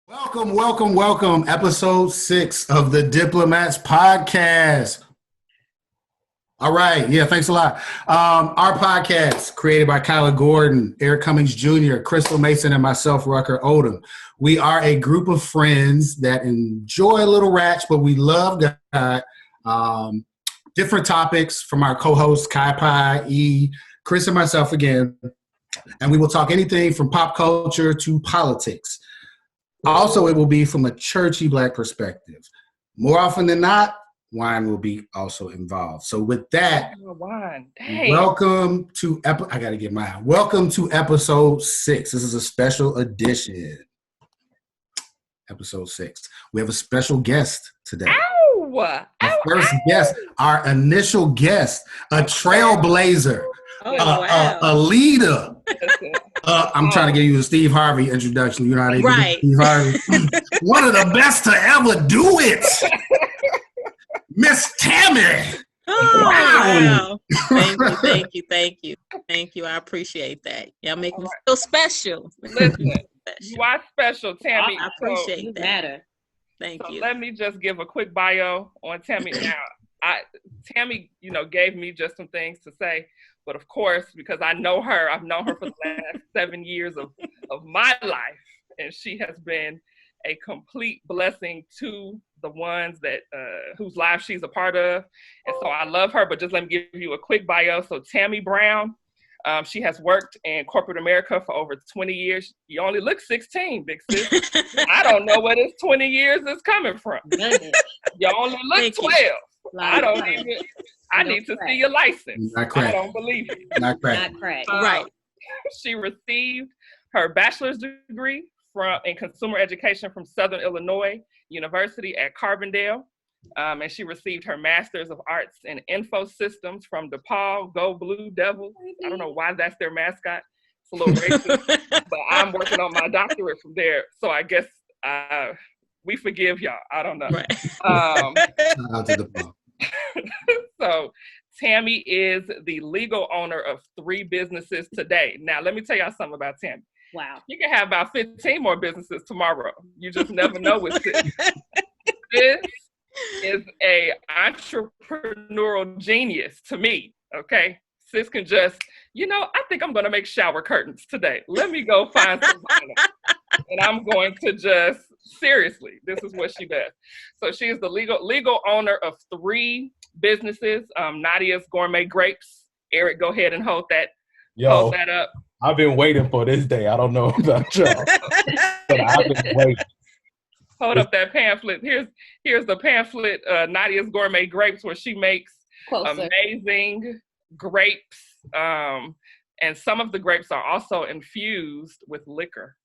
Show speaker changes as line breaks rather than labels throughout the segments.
Welcome, welcome, welcome. Episode 6 of the Diplomats podcast. All right. Yeah, thanks a lot. Our podcast created by Kyla Gordon, Eric Cummings Jr., Crystal Mason, and myself, Rucker Odom. We are a group of friends that enjoy a little ratch, but we love God. Different topics from our co-hosts, Kai Pai, E, Chris, and myself again. And we will talk anything from pop culture to politics. Also, it will be from a churchy Black perspective. More often than not, wine will be also involved. So with that, welcome to Welcome to episode 6. This is a special edition. Episode 6. We have a special guest today. First guest, our initial guest, a trailblazer, a leader. I'm trying to give you a Steve Harvey introduction. You know how they do Steve Harvey. One of the best to ever do it. Miss Tammy.
Oh, wow. Thank you. I appreciate that. Y'all make me feel special.
Listen, you are special, Tammy.
I appreciate that. Thank you.
Let me just give a quick bio on Tammy now. Tammy, gave me just some things to say. But of course, because I know her, I've known her for the last 7 years of my life. And she has been a complete blessing to the ones that whose lives she's a part of. And so I love her, but just let me give you a quick bio. So Tammy Brown, she has worked in corporate America for over 20 years. You only look 16, big sis. I don't know where this 20 years is coming from. You only look 12. I need to see your license.
Not crack.
I don't believe it.
Not crack.
Right.
She received her bachelor's degree in consumer education from Southern Illinois University at Carbondale. And she received her master's of arts in info systems from DePaul Go Blue Devils. I don't know why that's their mascot. It's a little racist, but I'm working on my doctorate from there. So I guess we forgive y'all. I don't know.
Right.
Out to DePaul.
So Tammy is the legal owner of 3 businesses today. Now, let me tell y'all something about Tammy.
Wow.
You can have about 15 more businesses tomorrow. You just never know with this. This is a entrepreneurial genius to me, okay? Sis can just, I think I'm going to make shower curtains today. Let me go find some vinyl. And I'm going to just, seriously, this is what she does. So she is the legal owner of 3 businesses. Nadia's Gourmet Grapes. Eric, go ahead and hold that up.
I've been waiting for this day. I don't know about y'all, but I've been waiting.
Hold up that pamphlet. Here's the pamphlet, Nadia's Gourmet Grapes, where she makes amazing grapes. And some of the grapes are also infused with liquor.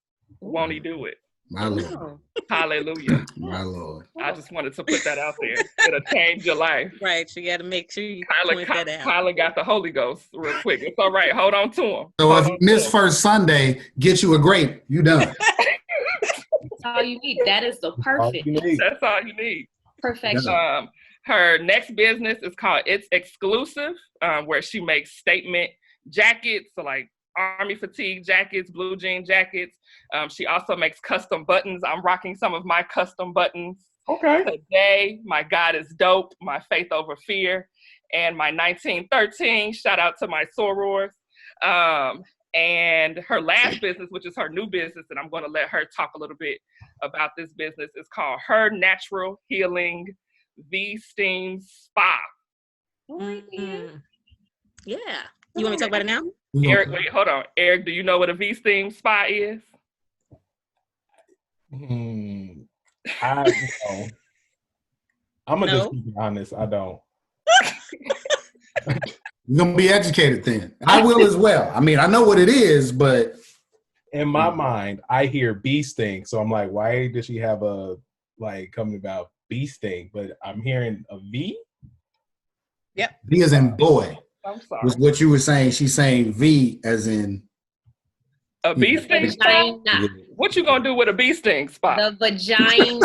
Won't he do it?
My Lord.
Hallelujah.
My Lord.
I just wanted to put that out there. It'll change your life.
Right. You got to make sure you point that out.
Kyla got the Holy Ghost real quick. It's all right. Hold on to him.
So if you miss first Sunday, get you a grape. You done.
That's all you need. That is the perfect.
That's all you need.
Perfection.
Her next business is called It's Exclusive, where she makes statement jackets, so like Army fatigue jackets, blue jean jackets. She also makes custom buttons. I'm rocking some of my custom buttons.
Okay.
Today, my God is dope, my faith over fear, and my 1913. Shout out to my sorors. And her last business, which is her new business, and I'm going to let her talk a little bit about this business, is called Her Natural Healing V-Steam Spa.
Mm-hmm. Yeah. You want me to talk about it now?
Eric, wait, hold on. Eric, do you know what a V-Steam Spa is?
I don't. I'm going to just be honest. I don't.
You're going to be educated then. I will as well. I mean, I know what it is, but.
In my mind, I hear bee sting. So I'm like, why does she have coming about bee sting? But I'm hearing a V?
Yep.
V as in boy.
I'm sorry.
Was what you were saying. She's saying V as in.
A bee sting spa? What you gonna do with a bee sting spot?
The vagina.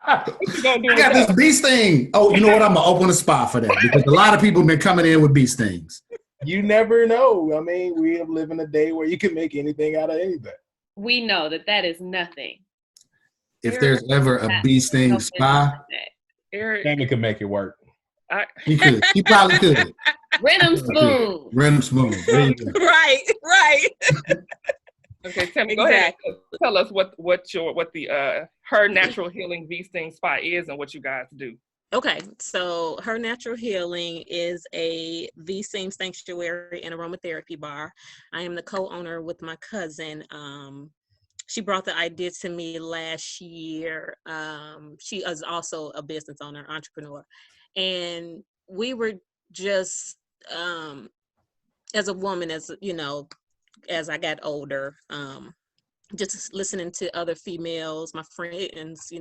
What you gonna do
I got this bee sting. Oh, you know what? I'm gonna open a spot for that because a lot of people have been coming in with bee stings.
You never know. I mean, we live in a day where you can make anything out of anything.
We know that is nothing.
if there's ever a bee sting spa,
Eric,
Tammy could make it work.
he could. He probably could.
Rent 'em spoon.
Rent 'em smooth. There you go.
Right.
okay, Tammy, go ahead. Tell us what the her natural healing V sting spa is and what you guys do.
Okay, so Her Natural Healing is a V-Steam sanctuary and aromatherapy bar. I am the co-owner with my cousin. She brought the idea to me last year. She is also a business owner, entrepreneur. And we were just, as a woman, as I got older, just listening to other females, my friends,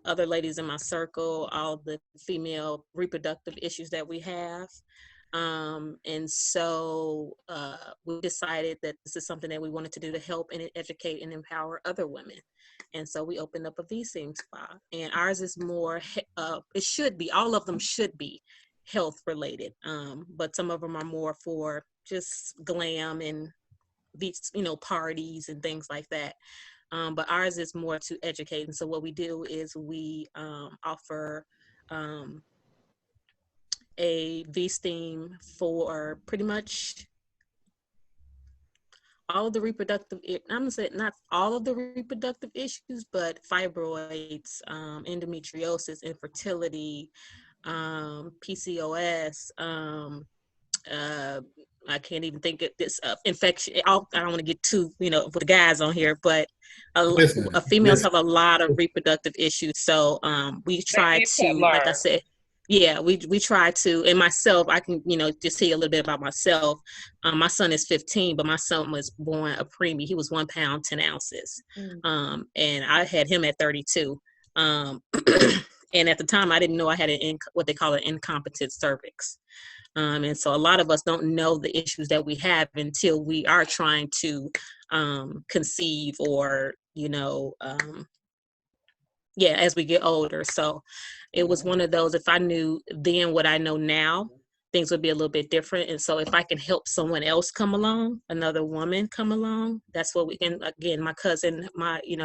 other ladies in my circle, all the female reproductive issues that we have. And so we decided that this is something that we wanted to do to help and educate and empower other women. And so we opened up a V-Seam spa, and ours is more, it should be, all of them should be health related. But some of them are more for just glam and parties and things like that. But ours is more to educate. And so what we do is we offer a V-Steam for pretty much all of the reproductive, I'm gonna say not all of the reproductive issues, but fibroids, endometriosis, infertility, PCOS, I can't even think of this infection. I don't want to get too, with the guys on here, but females have a lot of reproductive issues. So we try to, like I said, we try to, and myself, I can, just tell you a little bit about myself. My son is 15, but my son was born a preemie. He was 1 pound, 10 ounces. And I had him at 32. And at the time, I didn't know I had what they call an incompetent cervix. And so a lot of us don't know the issues that we have until we are trying to conceive or, as we get older. So it was one of those, if I knew then what I know now, things would be a little bit different. And so if I can help someone else come along, another woman come along, that's what we can. Again, my cousin,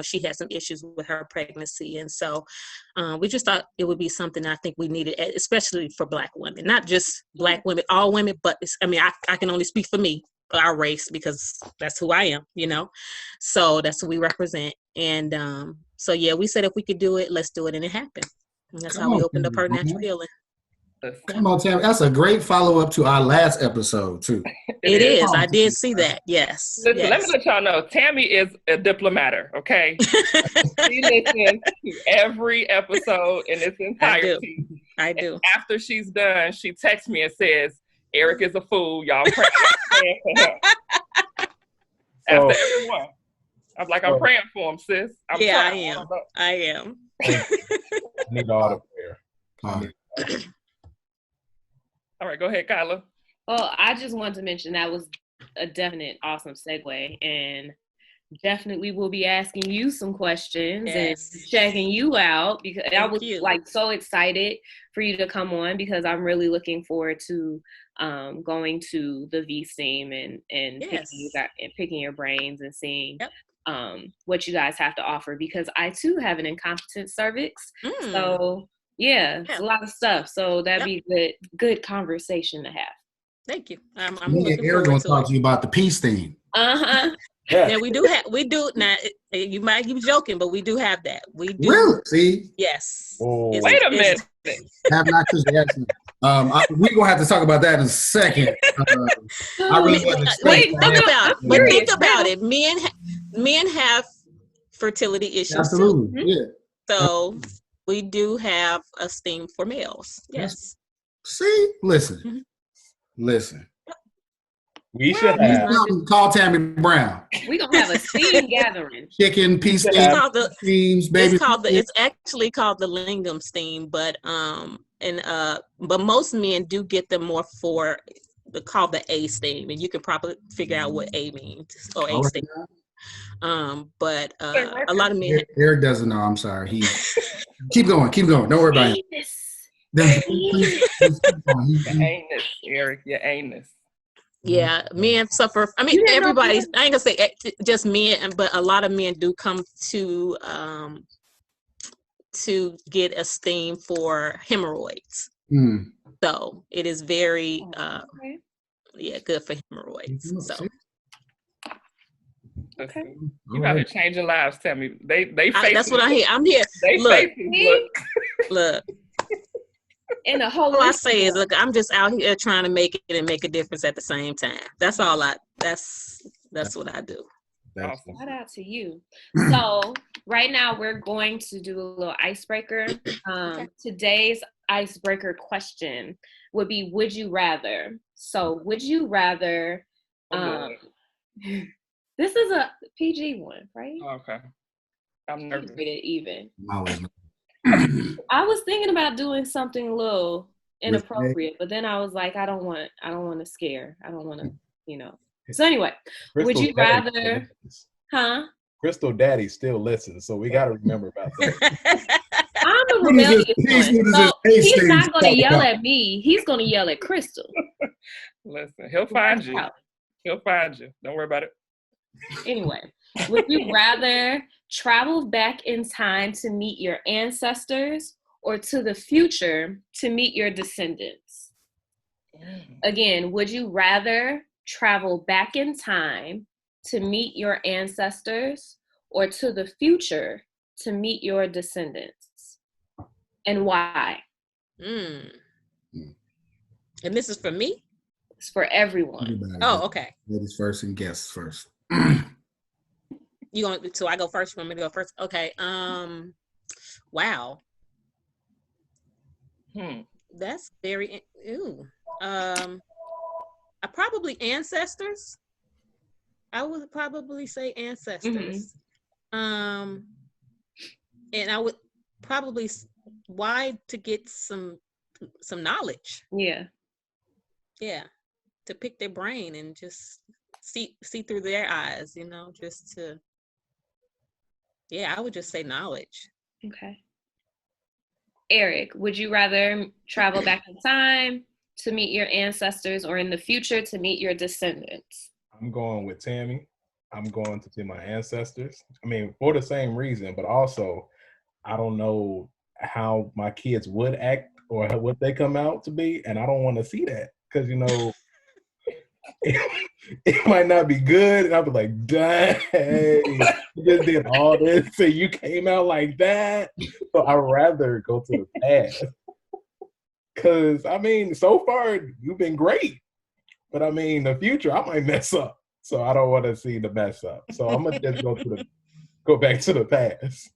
she had some issues with her pregnancy. And so we just thought it would be something I think we needed, especially for Black women, not just Black women, all women, but I can only speak for me, our race, because that's who I am, so that's who we represent. And so, we said if we could do it, let's do it. And it happened. And that's how we opened up Her Natural Healing.
Come on, Tammy. That's a great follow-up to our last episode, too.
It is. I did see that. Yes.
Listen, let me let y'all know, Tammy is a diplomatter, okay? She listens to every episode in its entirety.
I do.
And after she's done, she texts me and says, Eric is a fool. Y'all praying for him. After everyone. I'm like, I'm praying for him, sis. I
am.
I need all the prayer.
All right, go ahead, Kyla.
Well, I just wanted to mention that was a definite awesome segue, and definitely we'll be asking you some questions and checking you out, because I was so excited for you to come on, because I'm really looking forward to going to the V-Steam and picking your brains and seeing what you guys have to offer, because I too have an incompetent cervix. So it's a lot of stuff. So that'd be good conversation to have.
Thank you. I'm looking
Eric
forward
gonna talk to you about the peace theme.
Yeah, we do now. You might be joking, but we do have that. We do.
Really? See?
Yes.
Wait a minute.
Have not we're gonna have to talk about that in a second. I really wasn't expecting that.
Think about it. Men have fertility issues.
Absolutely.
Too.
Yeah.
So we do have a steam for males. Yes.
See? Listen.
We should have.
Call Tammy Brown.
We're going to have a steam gathering.
Chicken, peace steams, baby.
It's actually called the lingam steam, but most men do get them more for called the A steam, and you can probably figure out what A means or A steam. But a lot of men.
Eric doesn't know. I'm sorry. Keep going. Don't worry about it.
Your anus, Eric. Your anus.
Yeah, men suffer. I mean, everybody's. I ain't gonna say just men, but a lot of men do come to get esteem for hemorrhoids. So it is very, good for hemorrhoids. So.
Okay. You out here changing lives, Tammy. They
that's what I hear. I'm here.
They
Look.
And the whole
all I say is, look, I'm just out here trying to make it and make a difference at the same time. That's all that's what I do.
Awesome.
Shout out to you. So right now we're going to do a little icebreaker. Today's icebreaker question would be, would you rather? So would you rather, this is a PG one, right?
Okay. I'm nervous.
Even. I was thinking about doing something a little inappropriate, but then I was like, I don't want to scare. I don't want to, So anyway, would you rather,
Crystal Daddy still listens, so we got to remember about that.
I'm a rebellious one, so he's not going to yell at me. He's going to yell at Crystal.
Listen, he'll find you. He'll find you. Don't worry about it.
Anyway, would you rather travel back in time to meet your ancestors or to the future to meet your descendants? Again, would you rather travel back in time to meet your ancestors or to the future to meet your descendants? And why?
And this is for me?
It's for everyone.
Oh, okay.
Ladies first and guests first.
So I go first? You want me to go first? Okay. Wow. That's very I probably ancestors. I would probably say ancestors. And I would probably to get some knowledge.
Yeah.
To pick their brain and just see through their eyes, just to I would just say knowledge.
Okay. Eric, would you rather travel back in time to meet your ancestors or in the future to meet your descendants?
I'm going with Tammy. I'm going to see my ancestors. I mean, for the same reason, but also I don't know how my kids would act or what they come out to be, and I don't want to see that because, it might not be good, and I'll be like, dang, you just did all this and you came out like that. So I'd rather go to the past. Because, so far, you've been great. But, the future, I might mess up. So I don't want to see the mess up. So I'm going to just go back to the past.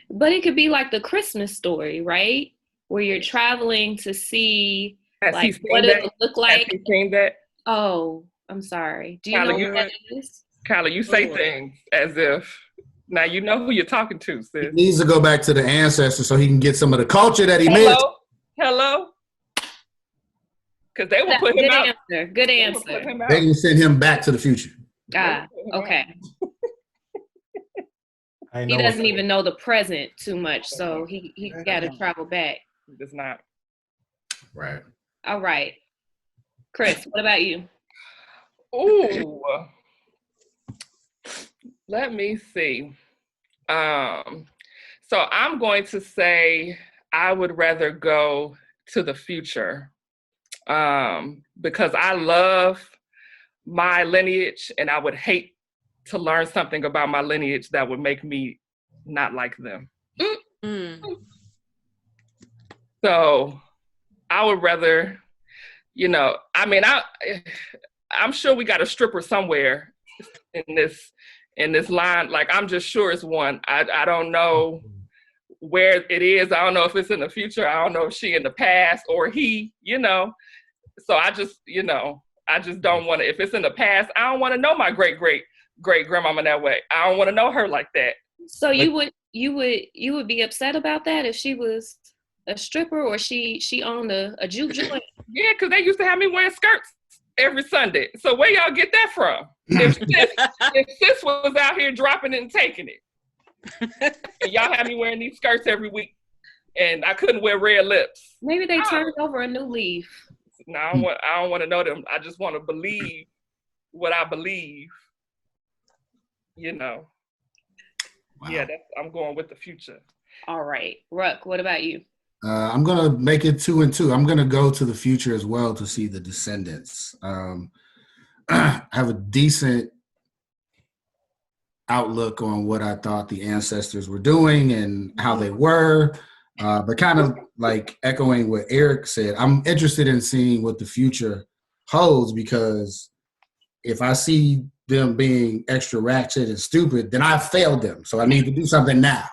But it could be like the Christmas story, right? Where you're traveling to see what it would look like.
Have you seen that?
Oh, I'm sorry. Do you know what that is?
Kyla, you say things as if now you know who you're talking to, sis.
He needs to go back to the ancestors so he can get some of the culture that he missed.
Hello? Because they will put him out.
Good answer.
They can send him back to the future.
Okay. He doesn't even know the present too much, so he got to travel back.
He does not.
Right.
All right. Chris, what about you?
Ooh. Let me see. So I'm going to say I would rather go to the future because I love my lineage and I would hate to learn something about my lineage that would make me not like them. So I would rather, I'm sure we got a stripper somewhere in this line. Like, I'm just sure it's one. I don't know where it is. I don't know if it's in the future. I don't know if she in the past or he, So I just don't want to. If it's in the past, I don't want to know my great grandmama that way. I don't want to know her like that.
So you would be upset about that if she was a stripper or she owned a juke joint?
Yeah, because they used to have me wearing skirts every Sunday. So where y'all get that from? If sis was out here dropping it and taking it, and y'all had me wearing these skirts every week, and I couldn't wear red lips.
Maybe they turned over a new leaf.
No, I don't want to know them. I just want to believe what I believe. You know. Wow. Yeah, I'm going with the future.
All right, Ruck. What about you?
I'm gonna make it 2 and 2. I'm gonna go to the future as well to see the descendants. I have a decent outlook on what I thought the ancestors were doing and how they were, but kind of like echoing what Eric said, I'm interested in seeing what the future holds, because if I see them being extra ratchet and stupid, then I've failed them. So I need to do something now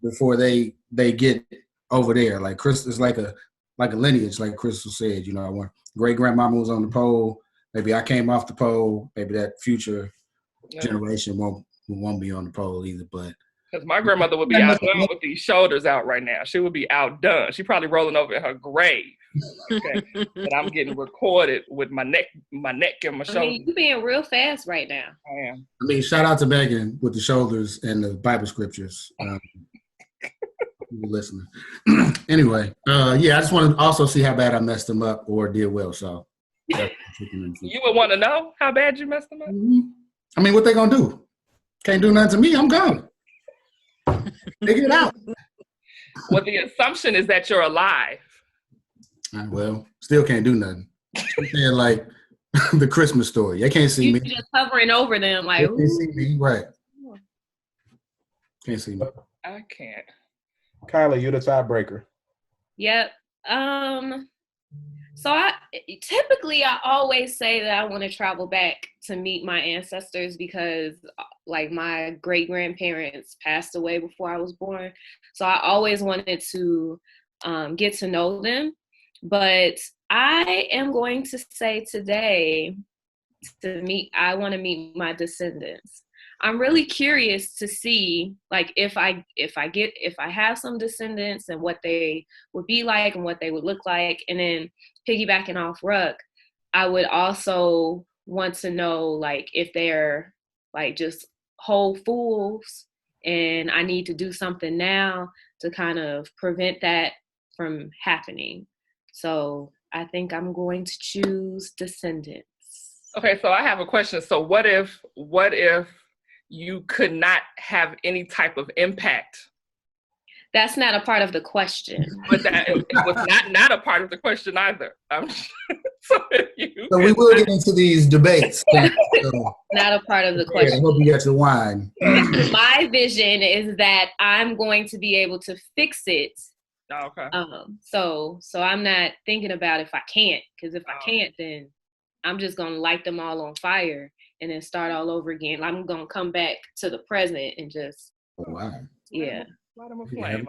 before they get over there. Like Chris is like a lineage, like Crystal said. You know, when great grandmama was on the pole, maybe I came off the pole. Maybe that future generation won't be on the pole either. But
because my grandmother would be outdone with these shoulders out right now. She would be outdone. She probably rolling over in her grave. Okay, but I'm getting recorded with my neck and my shoulders.
I mean, you're being real fast right now.
I am.
I mean, shout out to Megan with the shoulders and the Bible scriptures. Listening. Anyway, yeah, I just want to also see how bad I messed them up or did well. So
you would want to know how bad you messed them up?
Mm-hmm. I mean, what they gonna do? Can't do nothing to me. I'm gone. Figure it out.
Well, the assumption is that you're alive.
Well, still can't do nothing. I'm saying like the Christmas story. They can't see me.
You're just hovering over them like,
they can't see me. Right. Can't see me.
I can't.
Kyla, you're the tiebreaker.
Yep. So I always say that I want to travel back to meet my ancestors because like my great grandparents passed away before I was born. So I always wanted to get to know them. But I am going to say today I want to meet my descendants. I'm really curious to see like if I have some descendants and what they would be like and what they would look like. And then piggybacking off Ruck, I would also want to know like if they're like just whole fools and I need to do something now to kind of prevent that from happening. So I think I'm going to choose descendants.
Okay, so I have a question. So what if you could not have any type of impact?
That's not a part of the question.
But it was not a part of the question either. So
we will get into these debates.
Not a part of the question.
I hope you got your wine.
My vision is that I'm going to be able to fix it.
Oh, okay.
So I'm not thinking about if I can't, because if I can't, then I'm just gonna light them all on fire and then start all over again. I'm gonna come back to the present and just yeah.
Light them a flame.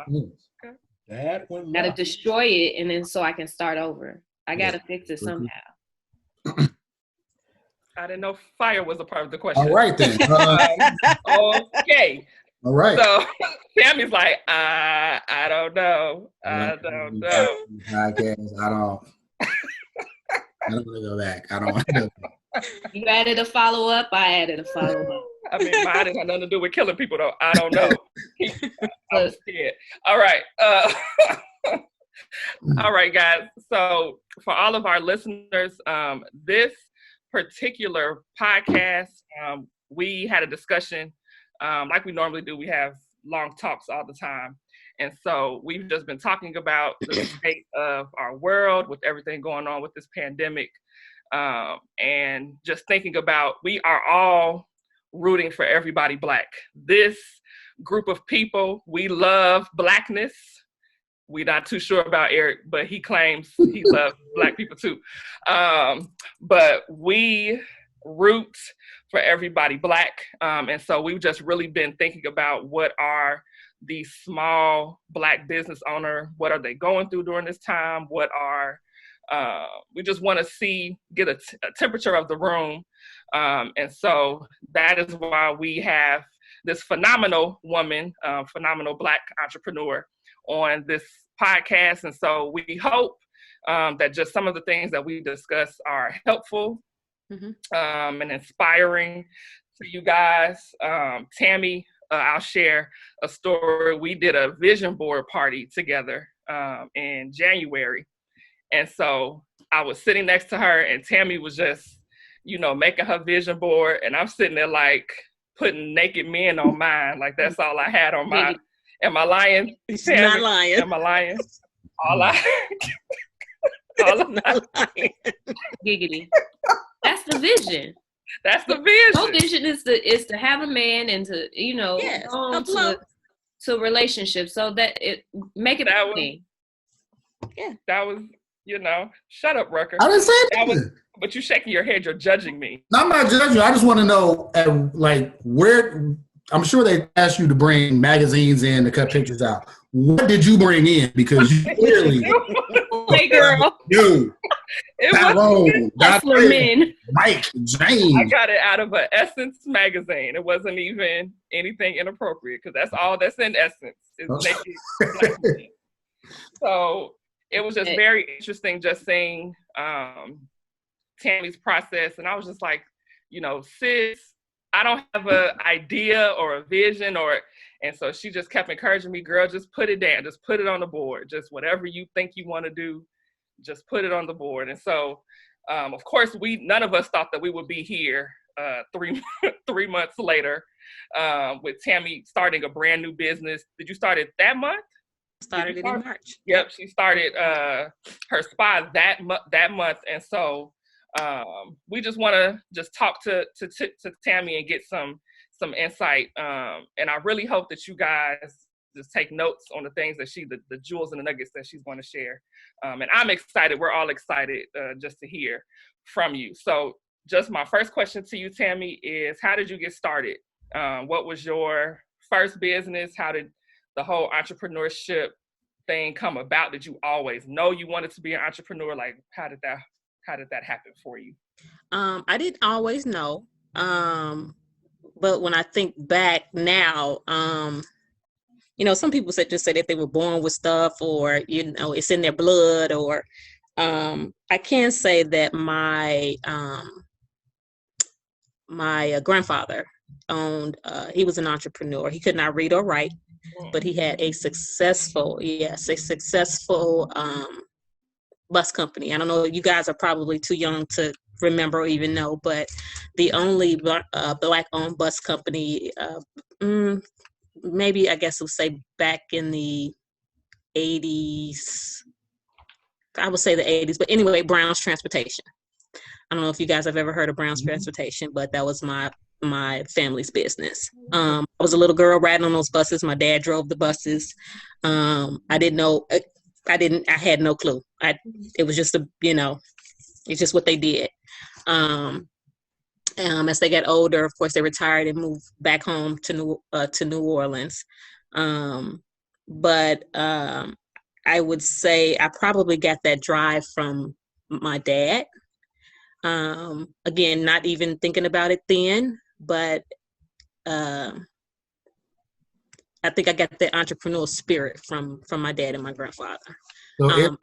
Okay.
That one
gotta destroy it and then so I can start over. I gotta fix it somehow.
I didn't know fire was a part of the question.
All right then.
Okay.
All right.
So Tammy's like, I don't know. I don't know.
I don't want to go back. I don't want to go back.
You added a follow-up, I added a follow-up.
I mean, mine didn't have nothing to do with killing people, though. I don't know. I was scared. All right. All right, guys. So for all of our listeners, this particular podcast, we had a discussion like we normally do. We have long talks all the time. And so we've just been talking about the state of our world with everything going on with this pandemic. And just thinking about, we are all rooting for everybody Black. This group of people, we love Blackness. We're not too sure about Eric, but he claims he loves Black people too. But we root for everybody Black. And so we've just really been thinking about what are these small Black business owners, what are they going through during this time? What are, we just want to get a temperature of the room. And so that is why we have this phenomenal woman, phenomenal Black entrepreneur on this podcast. And so we hope that just some of the things that we discuss are helpful and inspiring to you guys. Tammy, I'll share a story. We did a vision board party together in January. And so I was sitting next to her, and Tammy was just, making her vision board. And I'm sitting there like putting naked men on mine. Like that's all I had on mine. Am I lying?
She's not lying.
Am I lying? All
not lying.
Giggity. That's the vision.
That's the vision.
No vision is to have a man and to, go on to a relationship so that it make it a thing.
Yeah.
That was, shut up, Rucker.
I didn't say that.
But you shaking your head, you're judging me.
No, I'm not judging you. I just want to know, where, I'm sure they asked you to bring magazines in to cut pictures out. What did you bring in? Because you clearly,
hey girl,
you, Tyrone,
men.
Mike, James.
I got it out of an Essence magazine. It wasn't even anything inappropriate because that's all that's in Essence is naked black men. So it was just very interesting just seeing Tammy's process, and I was just like, sis, I don't have an idea or a vision and so she just kept encouraging me, girl, just put it down, just put it on the board, just whatever you think you want to do, just put it on the board. And so, of course, none of us thought that we would be here 3 months later with Tammy starting a brand new business. Did you start it that month?
Started it in March.
Yep, she started her spa that month, and so we just want to just talk to Tammy and get some insight, and I really hope that you guys just take notes on the things that the jewels and the nuggets that she's going to share, and I'm excited. We're all excited just to hear from you. So just my first question to you, Tammy, is how did you get started? What was your first business? How did the whole entrepreneurship thing come about? Did you always know you wanted to be an entrepreneur? Like, how did that happen for you?
I didn't always know. But when I think back now, some people just say that they were born with stuff or, it's in their blood or, I can say that my grandfather owned, he was an entrepreneur. He could not read or write, but he had a successful bus company. I don't know, you guys are probably too young to remember or even know, but the only black-owned bus company, maybe I guess we'll say back in the 80s, I would say the 80s, but anyway, Brown's Transportation. I don't know if you guys have ever heard of Brown's Transportation, but that was my family's business. I was a little girl riding on those buses. My dad drove the buses. I didn't know. I had no clue. It was just it's just what they did. As they got older, of course, they retired and moved back home to New Orleans. But I would say I probably got that drive from my dad. Again, not even thinking about it then, but I think I got the entrepreneurial spirit from my dad and my grandfather.
So Eric,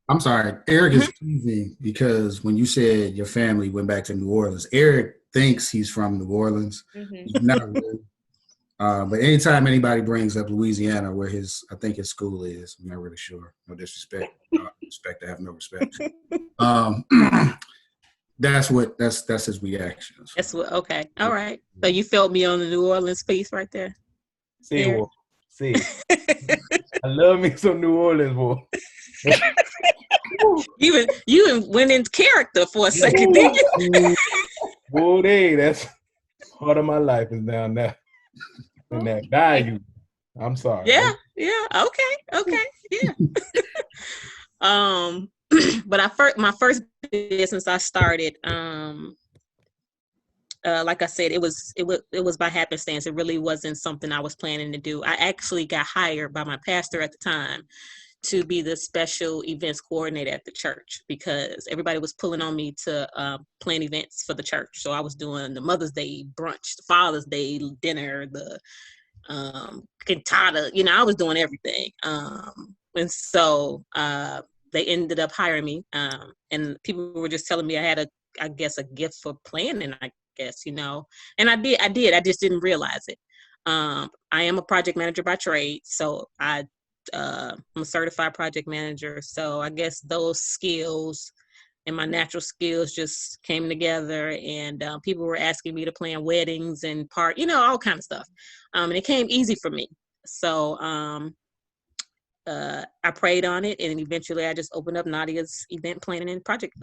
I'm sorry, Eric is teasing because when you said your family went back to New Orleans, Eric thinks he's from New Orleans. He's not really. But anytime anybody brings up Louisiana, where I think his school is, I'm not really sure. No disrespect. I have no respect. That's his reactions.
That's what. Okay. All right. So you felt me on the New Orleans piece right there.
See. I love me some New Orleans, boy.
You went into character for a second, didn't you?
Boy, that's part of my life is down there in that value. I'm sorry.
Yeah. Okay. Yeah. But my first business I started, like I said, it was by happenstance. It really wasn't something I was planning to do. I actually got hired by my pastor at the time to be the special events coordinator at the church because everybody was pulling on me to plan events for the church. So I was doing the Mother's Day brunch, the Father's Day dinner, the cantata. I was doing everything. And so they ended up hiring me, and people were just telling me I had a gift for planning, and I did. I just didn't realize it. I am a project manager by trade, so I I'm a certified project manager. So I guess those skills and my natural skills just came together, and people were asking me to plan weddings and all kind of stuff. And it came easy for me. So I prayed on it, and eventually I just opened up Nadia's event planning and project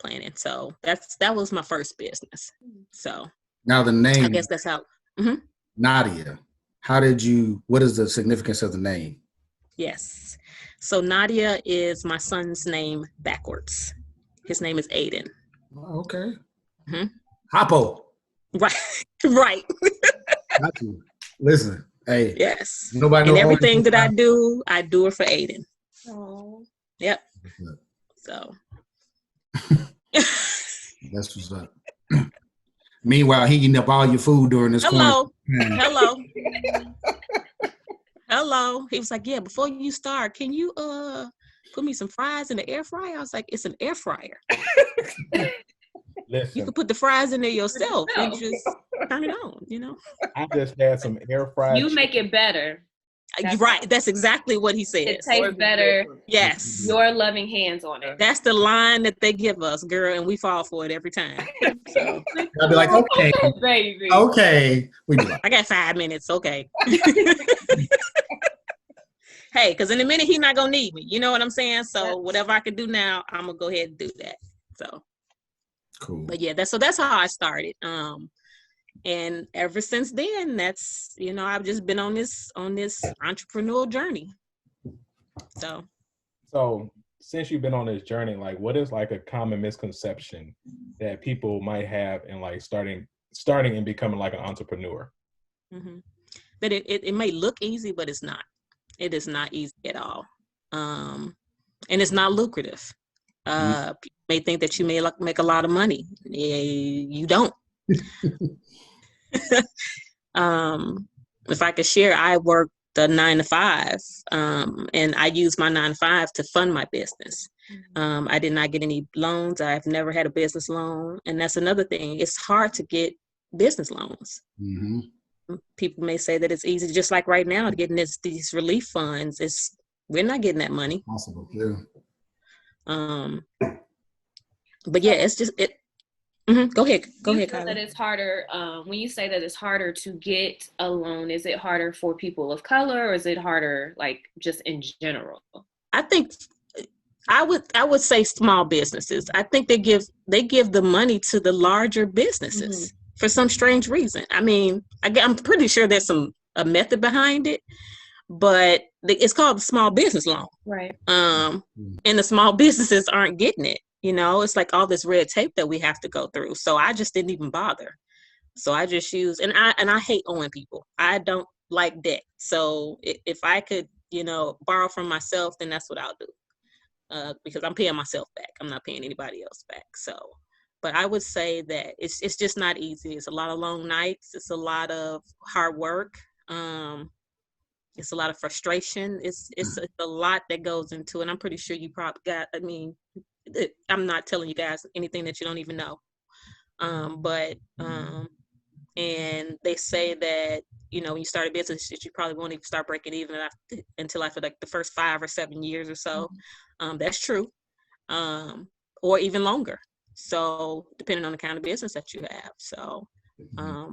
planning. So that was my first business. So
now the name,
I guess that's how. Mm-hmm.
Nadia. What is the significance of the name?
Yes. So Nadia is my son's name backwards. His name is Aiden.
Oh, okay.
Mm-hmm.
Hoppo.
Right. Right.
Got you. Listen, hey.
Yes.
Nobody.
And everything that I do it for Aiden.
Oh.
Yep. So.
That's what's up. Meanwhile, he eating up all your food during this
Hello.
quarantine.
Hello. He was like, yeah, before you start, can you put me some fries in the air fryer? I was like, it's an air fryer.
Listen,
you can put the fries in there yourself and just turn it on,
I just had some air fried.
You make it better.
You're right. That's exactly what he said.
It tastes better.
Yes.
Your loving hands on it.
That's the line that they give us, girl, and we fall for it every time. So
I'll be like, okay,
baby.
Okay.
I got 5 minutes. Okay. Hey, because in a minute he's not gonna need me. You know what I'm saying? So whatever I can do now, I'm gonna go ahead and do that. So
cool.
But yeah, that's how I started. And ever since then, that's I've just been on this entrepreneurial journey.
So since you've been on this journey, like what is like a common misconception that people might have in like starting and becoming like an entrepreneur?
Mm-hmm. That it may look easy, but it's not. It is not easy at all. And it's not lucrative. People may think that you may make a lot of money. You don't. If I could share, I worked a 9 to 5, and I used my 9 to 5 to fund my business. I did not get any loans. I've never had a business loan, and that's another thing. It's hard to get business loans.
Mm-hmm.
People may say that it's easy, just like right now, getting these relief funds. We're not getting that money.
Possible, yeah.
But yeah, it's just it. Mm-hmm. Go ahead,
Kyla. That it's harder. When you say that it's harder to get a loan, is it harder for people of color, or is it harder, like just in general?
I think I would say small businesses. I think they give the money to the larger businesses for some strange reason. I mean, I'm pretty sure there's a method behind it, but it's called the small business loan.
Right.
And the small businesses aren't getting it. It's like all this red tape that we have to go through. So I just didn't even bother. So I just use, and I hate owing people. I don't like debt. So if I could, borrow from myself, then that's what I'll do. Because I'm paying myself back. I'm not paying anybody else back. So, but I would say that it's just not easy. It's a lot of long nights. It's a lot of hard work. It's a lot of frustration. It's a lot that goes into it. I'm pretty sure you probably got, I'm not telling you guys anything that you don't even know. And they say that, when you start a business, you probably won't even start breaking even until after like the first 5 or 7 years or so. That's true. Or even longer. So depending on the kind of business that you have. So,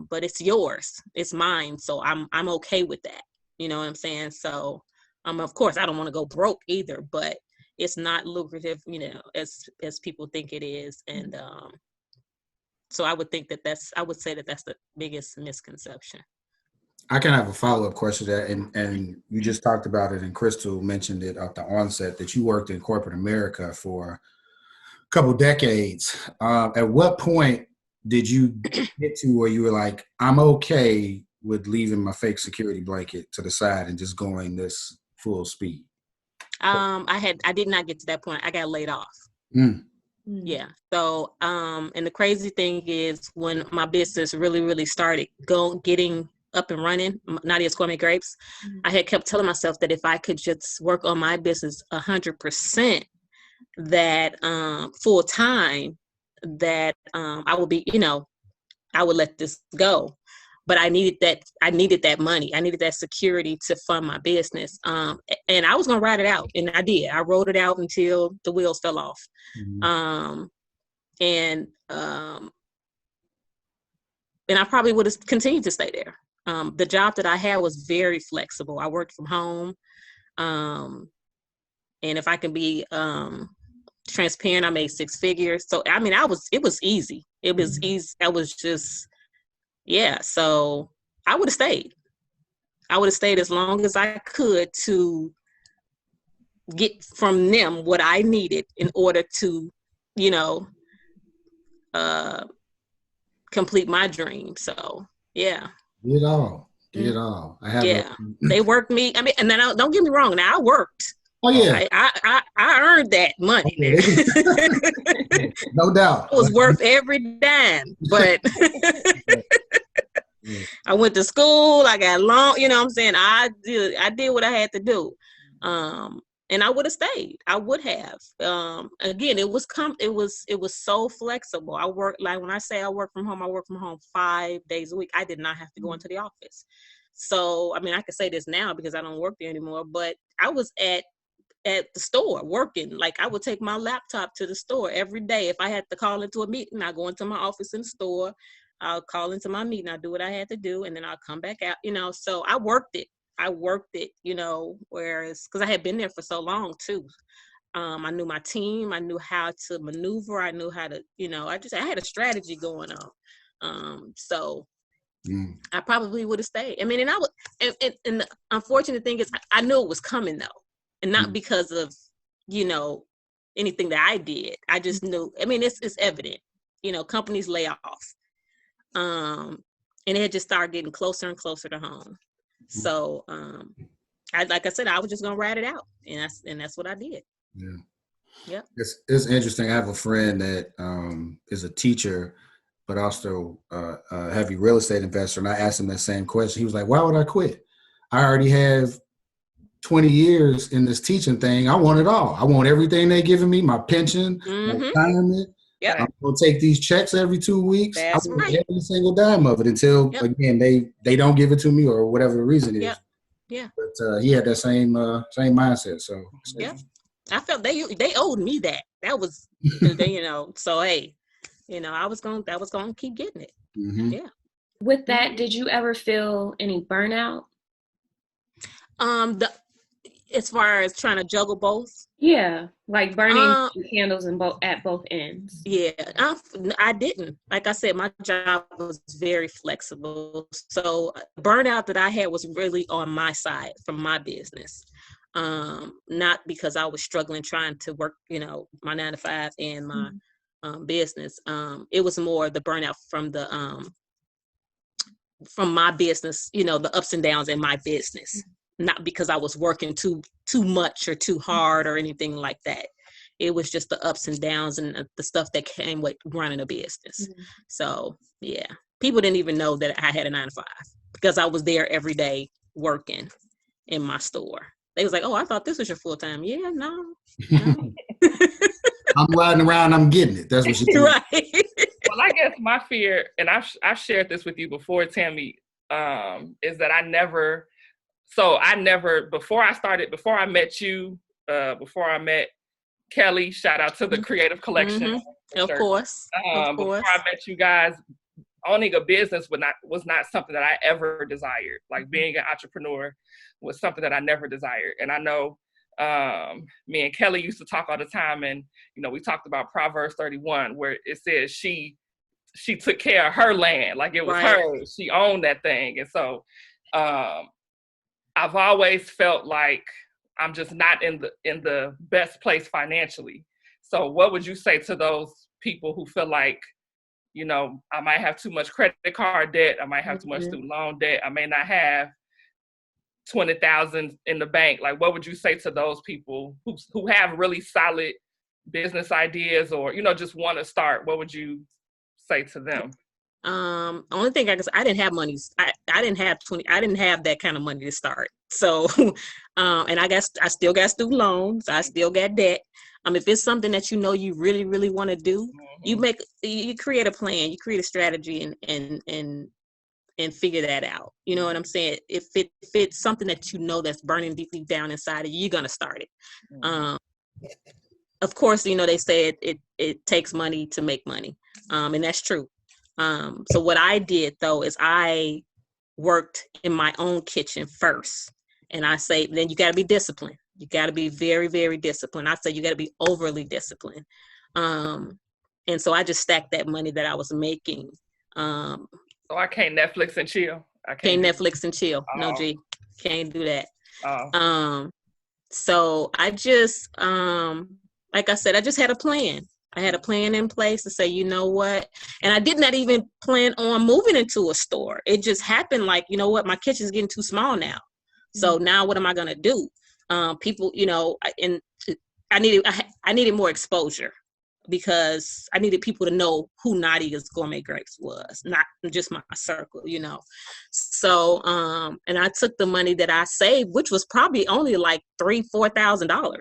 but it's yours, it's mine. So I'm okay with that. You know what I'm saying? So, of course I don't want to go broke either, but it's not lucrative, as people think it is. And, so I would think I would say that that's the biggest misconception.
I can have a follow-up question to that. And you just talked about it, and Crystal mentioned it at the onset that you worked in corporate America for a couple decades. At what point did you get to where you were like, I'm okay with leaving my fake security blanket to the side and just going this full speed?
I did not get to that point. I got laid off. Yeah. So, and the crazy thing is when my business really, really started getting up and running, Nadia's Gourmet Grapes, I had kept telling myself that if I could just work on my business 100%, that full time, that I would be, I would let this go. but I needed that money. I needed that security to fund my business. And I was going to ride it out, and I did. I rode it out until the wheels fell off. Mm-hmm. And I probably would have continued to stay there. The job that I had was very flexible. I worked from home. And if I can be transparent, I made 6 figures. So, I mean, it was easy. It was easy. I was just, yeah. So I would have stayed. I would have stayed as long as I could to get from them what I needed in order to, you know, complete my dream. So, yeah.
Did all. I have
they worked me. I mean, and then don't get me wrong. Now I worked.
Oh yeah.
I earned that money.
No doubt.
It was worth every dime. But I went to school. I got long. You know what I'm saying? I did what I had to do. And I would have stayed. I would have. Again, it was so flexible. I work, like when I say I work from home 5 days a week. I did not have to go into the office. So, I mean, I can say this now because I don't work there anymore, but I was at the store working. Like, I would take my laptop to the store every day. If I had to call into a meeting, I go into my office in the store. I'll call into my meeting. I'll do what I had to do, and then I'll come back out, you know. So I worked it, you know, whereas, because I had been there for so long too. I knew my team. I knew how to maneuver. I knew how to, you know, I had a strategy going on. So I probably would have stayed. I mean, and I would, and the unfortunate thing is I knew it was coming though. And not because of, you know, anything that I did. I just knew, I mean, it's evident, you know, companies lay off. And it just started getting closer and closer to home. So, like I said, I was just going to ride it out. And that's what I did.
Yeah.
Yeah.
It's interesting. I have a friend that is a teacher, but also a heavy real estate investor. And I asked him that same question. He was like, why would I quit? I already have 20 years in this teaching thing. I want it all. I want everything they're giving me, my pension, my retirement.
Yep.
I'm going to take these checks every 2 weeks.
That's
I want
right.
every single dime of it until, again, they don't give it to me or whatever the reason is.
Yeah. Yeah.
But he had that same mindset. So,
yeah. I felt they owed me that. That was, you know, so, hey, you know, I was going to keep getting it.
Mm-hmm.
Yeah.
With that, did you ever feel any burnout?
As far as trying to juggle both?
Yeah, like burning candles at both ends.
Yeah, I didn't. Like I said, my job was very flexible. So burnout that I had was really on my side from my business. Not because I was struggling trying to work, you know, my 9 to 5 and my business. It was more the burnout from my business, you know, the ups and downs in my business. Not because I was working too much or too hard or anything like that. It was just the ups and downs and the stuff that came with running a business. So, yeah. People didn't even know that I had a 9 to 5 because I was there every day working in my store. They was like, oh, I thought this was your full time. Yeah, no.
I'm riding around, I'm getting it. That's what she did.
Right.
Well, I guess my fear, and I've shared this with you before, Tammy, is that before I met you, before I met Kelly, shout out to the Creative Collection.
Of course.
Before I met you guys, owning a business was not something that I ever desired. Like being an entrepreneur was something that I never desired. And I know me and Kelly used to talk all the time, and you know, we talked about Proverbs 31, where it says she took care of her land, like it was hers. She owned that thing. And so I've always felt like I'm just not in the best place financially. So what would you say to those people who feel like, you know, I might have too much credit card debt, I might have too much student loan debt, I may not have $20,000 in the bank? Like, what would you say to those people who have really solid business ideas, or, you know, just want to start? What would you say to them?
Only thing I didn't have money. I didn't have that kind of money to start. So, and I still got student loans. I still got debt. If it's something that you know you really, really want to do, you create a plan, you create a strategy, and and figure that out. You know what I'm saying? If it's something that you know that's burning deeply down inside of you, you're gonna start it. Of course, you know, they say it takes money to make money, and that's true. So what I did though is I worked in my own kitchen first, and I say then you got to be disciplined. You got to be very, very disciplined. I say you got to be overly disciplined. And so I just stacked that money that I was making.
So I can't Netflix and chill. I
can't Netflix and chill. No, G, can't do that. So I just, like I said, I just had a plan. I had a plan in place to say, you know what? And I did not even plan on moving into a store. It just happened like, you know what? My kitchen's getting too small now. So now what am I going to do? People, you know, and I needed more exposure because I needed people to know who Nadia's Gourmet Grapes was, not just my circle, you know. So, and I took the money that I saved, which was probably only like $3,000-$4,000,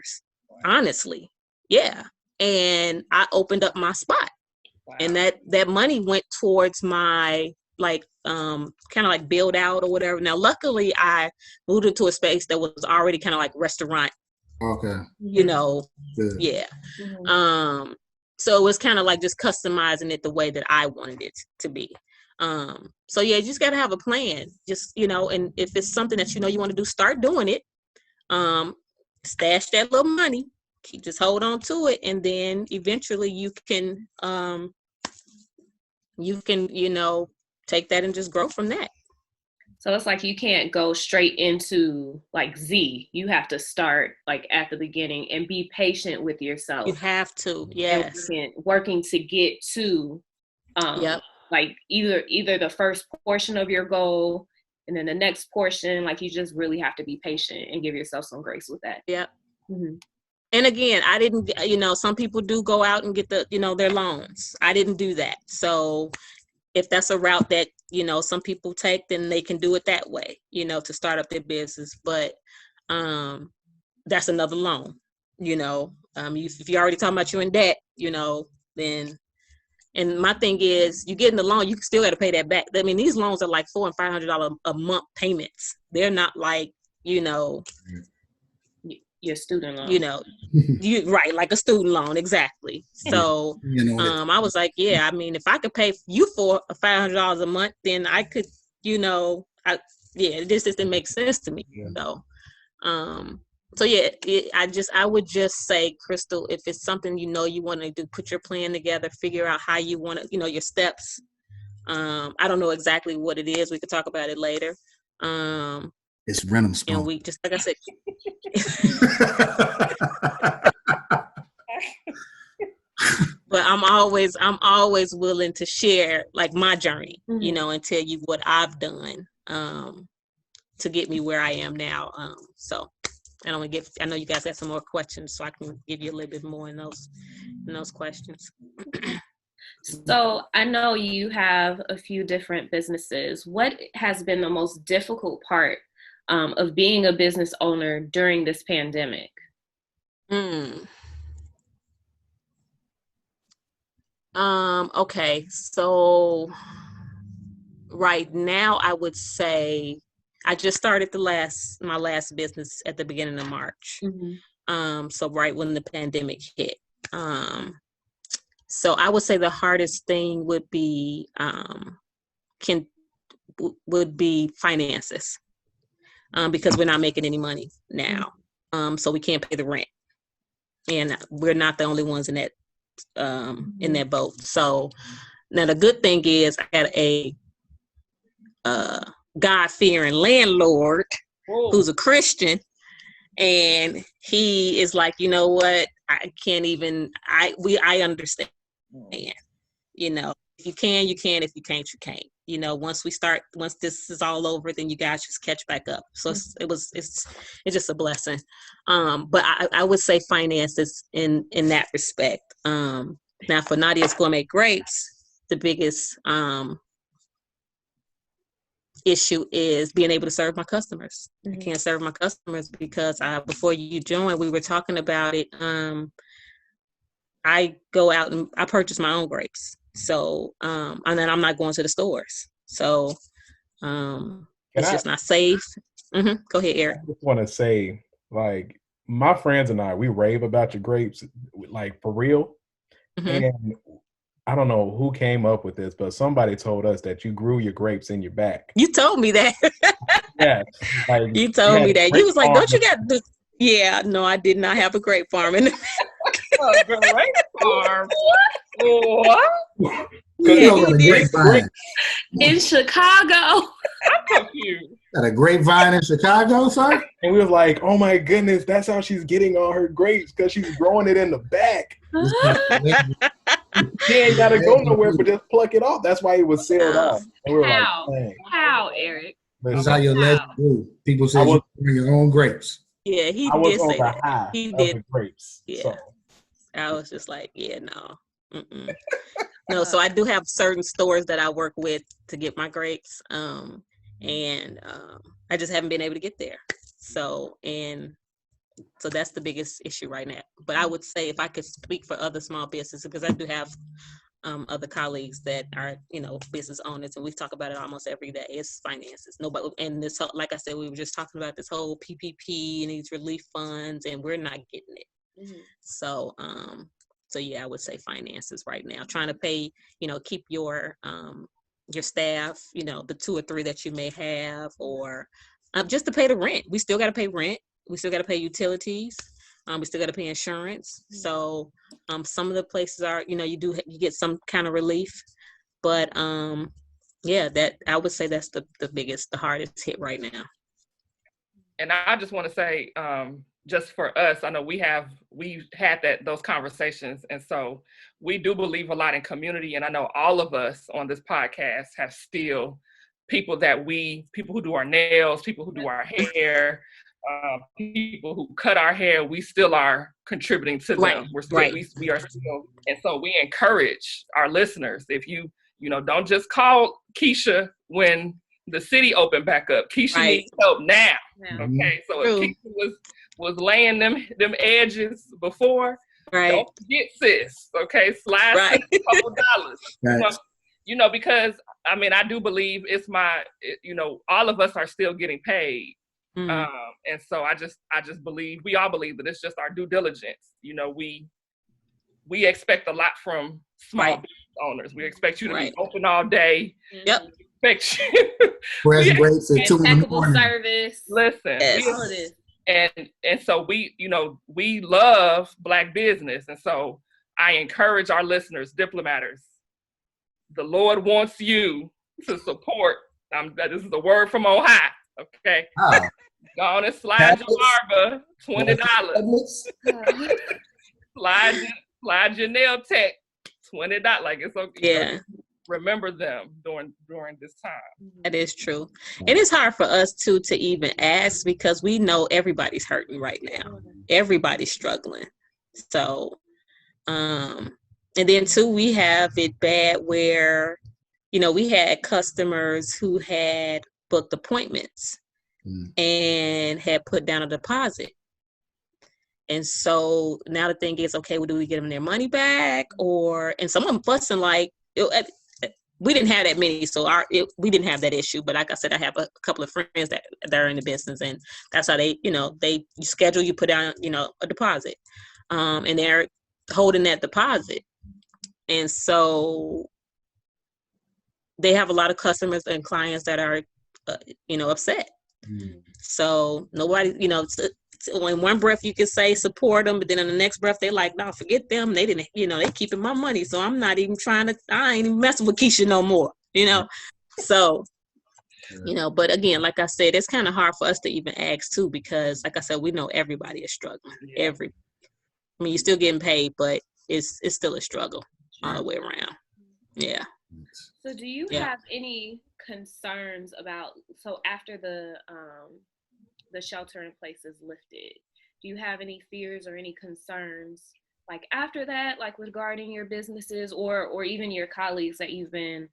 honestly. Yeah. And I opened up my spot. Wow. And that money went towards my like kind of like build out or whatever. Now, luckily I moved into a space that was already kind of like restaurant.
Okay.
You know, good. Yeah. So it was kind of like just customizing it the way that I wanted it to be. So yeah, you just got to have a plan, just, you know, and if it's something that, you know, you want to do, start doing it. Stash that little money, just hold on to it. And then eventually you can, you know, take that and just grow from that.
So it's like you can't go straight into like Z. You have to start like at the beginning and be patient with yourself.
You have to, yes.
And working to get to like either the first portion of your goal and then the next portion. Like you just really have to be patient and give yourself some grace with that.
Yep. Mm-hmm. And again, I didn't, you know, some people do go out and get the, you know, their loans. I didn't do that. So if that's a route that, you know, some people take, then they can do it that way, you know, to start up their business. But that's another loan, you know. If you're already talking about you in debt, you know, then, and my thing is, you getting the loan, you still got to pay that back. I mean, these loans are like $400 and $500 a month payments. They're not like, you know,
your student loan,
you know, you right, like a student loan, exactly. So I was like, yeah, I mean, if I could pay you for $500 a month, then I could, you know, this just didn't make sense to me. So yeah, I would just say, Crystal, if it's something you know you want to do, put your plan together, figure out how you want to, you know, your steps. I don't know exactly what it is. We could talk about it later.
It's Renum Spoon.
And we just, like I said. But I'm always willing to share like my journey, you know, and tell you what I've done to get me where I am now. So I know you guys have some more questions, so I can give you a little bit more in those questions.
So I know you have a few different businesses. What has been the most difficult part of being a business owner during this pandemic?
Okay, so right now I would say I just started my last business at the beginning of March. So right when the pandemic hit. So I would say the hardest thing would be finances. Because we're not making any money now. So we can't pay the rent. And we're not the only ones in that boat. So now the good thing is I had a God-fearing landlord who's a Christian, and he is like, you know what, I understand. You know, if you can, you can. If you can't, you can't. You know, once this is all over, then you guys just catch back up. So it's just a blessing. But I would say finances in that respect. Now for Nadia's Gourmet Grapes, the biggest issue is being able to serve my customers. I can't serve my customers because before you joined, we were talking about it. I go out and I purchase my own grapes. So, and then I'm not going to the stores. So It's just not safe. Go ahead, Eric.
I just want to say, like, my friends and I, we rave about your grapes, like, for real. And I don't know who came up with this, but somebody told us that you grew your grapes in your back.
You told me that.
Yeah. Like,
you told me that. You was like, don't you got this? Yeah, no, I did not have a grape farm in the
A grape farm? What?
You got a grapevine.
In Chicago.
I'm confused.
Got a grapevine in Chicago, sir?
And we was like, oh my goodness, that's how she's getting all her grapes, because she's growing it in the back. She ain't got to go nowhere, but just pluck it off. That's why it was sealed off. And we were
How?
like, dang.
How, Eric?
This is how your legend do. People say you bring your own grapes.
Yeah, he
I was
did
on
say
the
that.
high
He
of
did.
the grapes.
Yeah.
So.
I was just like, yeah, no. No, so I do have certain stores that I work with to get my grapes. And I just haven't been able to get there. So that's the biggest issue right now. But I would say if I could speak for other small businesses, because I do have other colleagues that are, business owners, and we talk about it almost every day. It's finances. Nobody, and this, like I said, we were just talking about this whole PPP and these relief funds, and we're not getting it. So yeah, I would say finances right now. Trying to pay, keep your staff, the 2 or 3 that you may have, or just to pay the rent. We still got to pay rent. We still got to pay utilities. We still got to pay insurance. So some of the places are, you get some kind of relief, but yeah, that I would say that's the hardest hit right now.
And I just want to say, just for us, I know we've had those conversations, and so we do believe a lot in community. And I know all of us on this podcast have still people who do our nails, people who do our hair, people who cut our hair. We still are contributing to them. We're still, we are still, and so we encourage our listeners. If you don't just call Keisha when the city opened back up. Keisha needs help now. Okay, so if Keisha was laying them edges before, don't forget, sis. Okay, slide a couple dollars. Because I do believe it's all of us are still getting paid. And so I just believe, we all believe that it's just our due diligence. We expect a lot from small business owners. We expect you to be open all day.
Yep.
We expect you.
Impeccable service.
Listen,
all of this.
And so we love Black business. And so I encourage our listeners, Diplomaters, the Lord wants you to support. This is a word from on high. Okay.
Oh.
Go on and slide your barber $20. Slide your nail tech $20. Like, it's okay.
Yeah.
Remember them during this time.
That is true. And it's hard for us to even ask, because we know everybody's hurting right now. Everybody's struggling. So, and then too, we have it bad where, we had customers who had booked appointments and had put down a deposit. And so now the thing is, okay, well, do we get them their money back? And some of them fussing like, we didn't have that many, so we didn't have that issue. But like I said, I have a couple of friends that are in the business, and that's how they schedule, you put down, a deposit, and they're holding that deposit. And so they have a lot of customers and clients that are, upset. So nobody, in one breath you can say support them, but then in the next breath they're like, no, forget them. They didn't, they keeping my money, so I'm not even I ain't even messing with Keisha no more, So, but again, like I said, it's kind of hard for us to even ask too, because like I said, we know everybody is struggling. You're still getting paid, but it's still a struggle all the way around. Yeah.
So do you have any concerns about, so after the shelter in place is lifted, do you have any fears or any concerns like after that, like regarding your businesses or even your colleagues that you've been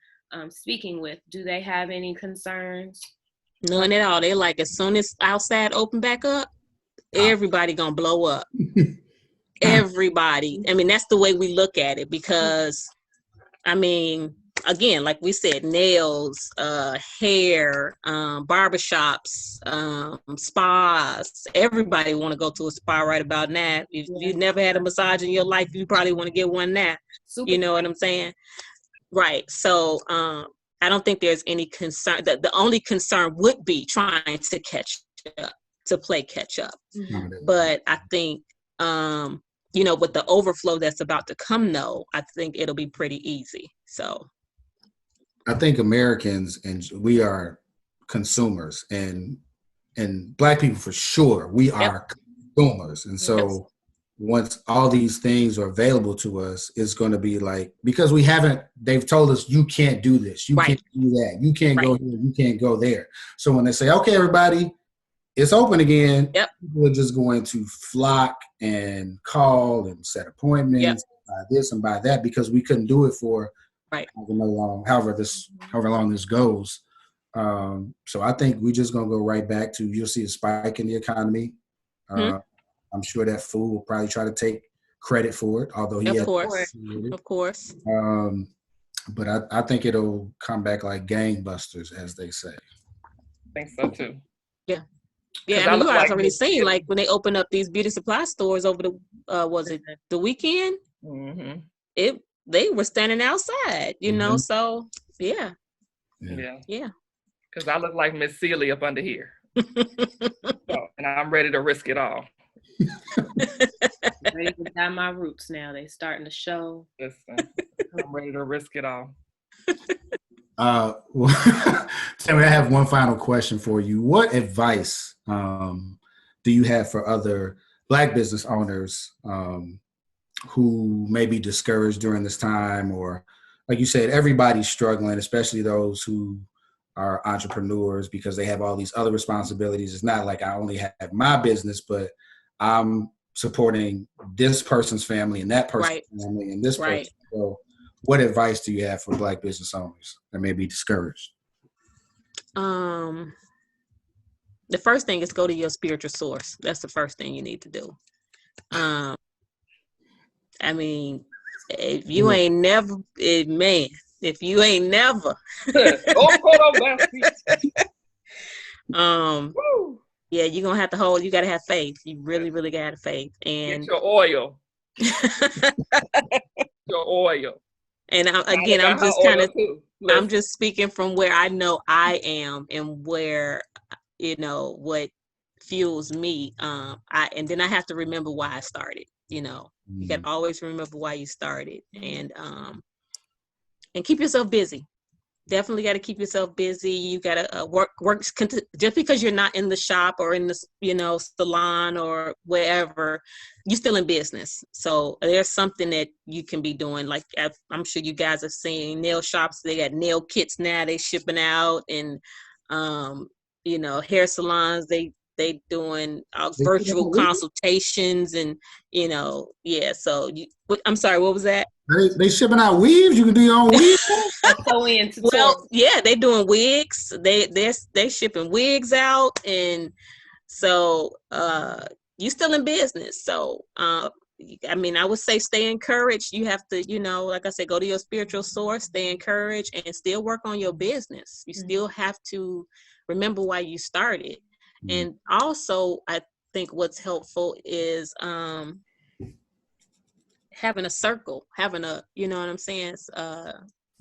speaking with? Do they have any concerns?
None at all. They like, as soon as outside open back up, everybody gonna blow up. Everybody. That's the way we look at it, because again, like we said, nails, hair, barbershops, spas. Everybody want to go to a spa right about now. If you never had a massage in your life, you probably want to get one now. You know what I'm saying? Right. So I don't think there's any concern. The only concern would be trying to catch up, to play catch up. But I think, with the overflow that's about to come, though, I think it'll be pretty easy. So
I think Americans, and we are consumers, and Black people for sure, we are consumers. And so once all these things are available to us, it's going to be like, because they've told us you can't do this, you can't do that, you can't go here, you can't go there. So when they say, okay, everybody, it's open again, people are just going to flock and call and set appointments, buy this and buy that, because we couldn't do it for however long this goes. So I think we're just going to go right back to, you'll see a spike in the economy. I'm sure that fool will probably try to take credit for it, although he
of course.
But I think it'll come back like gangbusters, as they say.
I think so too.
Yeah. Yeah, I mean, you guys already seen, like, when they open up these beauty supply stores over the weekend?
Mm-hmm.
They were standing outside, so yeah.
Because I look like Miss Celie up under here. And I'm ready to risk it all.
Ready to dye my roots now. They starting to show.
Listen, I'm ready to risk it all.
Tammy, I have one final question for you. What advice do you have for other Black business owners who may be discouraged during this time? Or, like you said, everybody's struggling, especially those who are entrepreneurs, because they have all these other responsibilities. It's not like I only have my business, but I'm supporting this person's family and that person's family and this person. So what advice do you have for Black business owners that may be discouraged?
The first thing is go to your spiritual source. That's the first thing you need to do. I mean, if you ain't never, if you ain't never, yeah, you're gonna have to you gotta have faith. You really, really gotta have faith. And
get your oil. Your oil.
And I'm just speaking from where I know I am and where, what fuels me. And then I have to remember why I started, You gotta always remember why you started, and keep yourself busy. Definitely got to keep yourself busy. You got to work just because you're not in the shop or in the salon or wherever, you're still in business. So there's something that you can be doing. Like, I'm sure you guys have seen nail shops. They got nail kits now. They shipping out, and hair salons. They doing virtual consultations, and So I'm sorry, what was that?
They shipping out weaves. You can do your own weave.
Well, yeah, they doing wigs. They shipping wigs out, and so you still in business. So I would say stay encouraged. You have to, like I said, go to your spiritual source, stay encouraged, and still work on your business. You still have to remember why you started. And also, I think what's helpful is having a circle,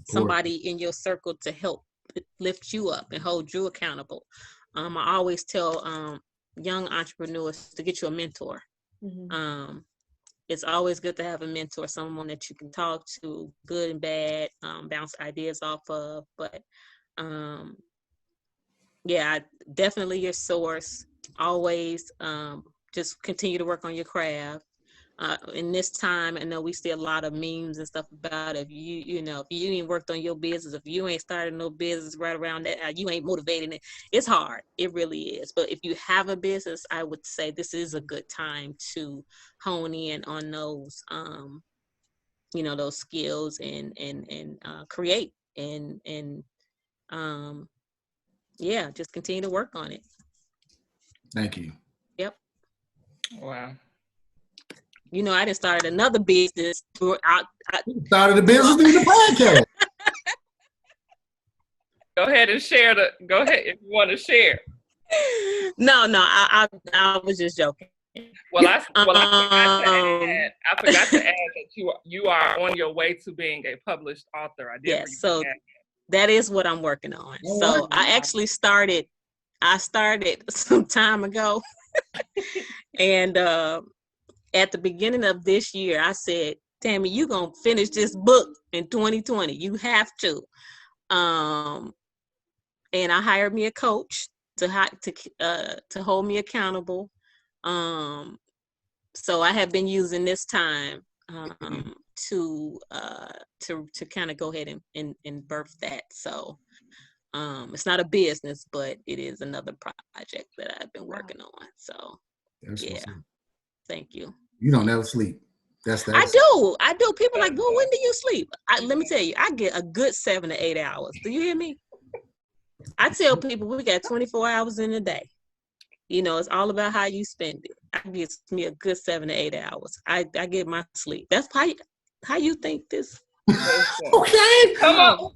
somebody in your circle to help lift you up and hold you accountable. I always tell young entrepreneurs to get you a mentor. It's always good to have a mentor, someone that you can talk to, good and bad, bounce ideas off of. But definitely your source. Always just continue to work on your craft. In this time, I know we see a lot of memes and stuff about if you ain't worked on your business, if you ain't started no business right around that, you ain't motivating it. It's hard. It really is. But if you have a business, I would say this is a good time to hone in on those, those skills and create and just continue to work on it.
Thank you.
Yep.
Wow.
I just started another business.
Started a business through the podcast.
Go ahead and share go ahead if you want to share.
No, I was just joking.
Well, I forgot to add that you are on your way to being a published author. I did.
Yes, so that is what I'm working on. So I actually started some time ago. And at the beginning of this year, I said, Tammy, you're going to finish this book in 2020. You have to. And I hired me a coach to hold me accountable. So I have been using this time to kind of go ahead and birth that. So it's not a business, but it is another project that I've been working on. So yeah, thank you.
You don't ever sleep. That's
I do. People are like, well, when do you sleep? Let me tell you, I get a good 7 to 8 hours. Do you hear me? I tell people we got 24 hours in a day. You know, it's all about how you spend it. I get me a good 7 to 8 hours. I get my sleep. That's how you think this.
Okay.
Come on,